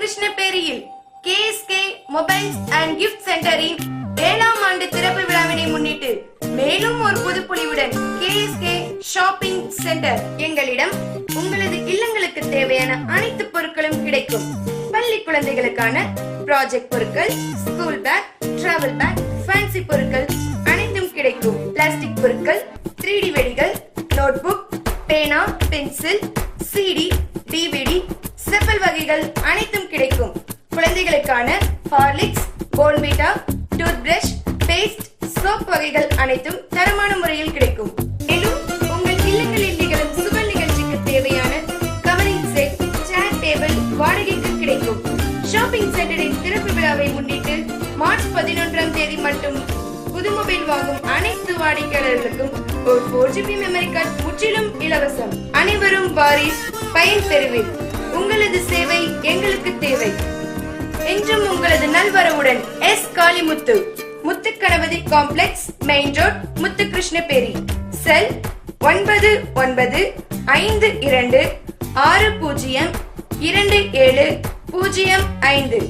கிருஷ்ணபேரியில் KSK mobiles and gift சென்டரின் 7ஆம் ஆண்டு திறப்பு விழாவினை முன்னிட்டு மேலும் ஒரு புதுப்பொலிவுடன் KSK ஷாப்பிங் சென்டர். எங்களிடம் உங்களது இல்லங்களுக்கு தேவையான அனைத்து பொருட்களும் கிடைக்கும். பள்ளி குழந்தைகளுக்கான ப்ராஜெக்ட் பொருட்கள், school bag, travel bag, fancy பொருட்கள் அனைத்தும் கிடைக்கும். பிளாஸ்டிக் பொருட்கள், 3D வெடிகள், நோட்புக், பேனா, பென்சில், CD, DVD, செப்பல் வகைகள் அனைத்தும் கிடைக்கும். குழந்தைகளுக்கான Horlicks, Bournvita, tooth brush, paste, soap வகைகள் அனைத்தும் தரமான முறையில் கிடைக்கும். மேலும் உங்கள் இல்லங்களில் நிகழும் சுப நிகழ்ச்சிக்கு தேவையான கவரிங் செட், சேர், டேபிள் வாடகைக்கு கிடைக்கும். ஷாப்பிங் சென்டரின் திறப்பு விழாவை முன்னிட்டு மார்ச் 11ஆம் தேதி மட்டும் புது மொபைல் வாங்கும் அனைத்து வாடிக்கையாளர்களுக்கும் ஒரு 4GB மெமரி கார்டு முற்றிலும் இலவசம். அனைவரும் வாரீஸ் பயன் பெறுவீர். உங்களது சேவை எங்களுக்கு தேவை. என்றும் உங்களது நல்வரவுடன் S. Kalimuthu, Muthuganapathi complex, main road, Muthu Krishnaperi. Cell 9952602705.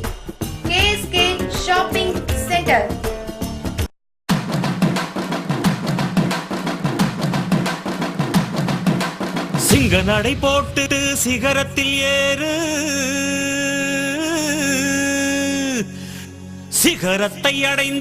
KSK shopping centre. சிங்க நடை போட்டு சிகரத்தில் ஏறு, சிகரத்தை அடைந்து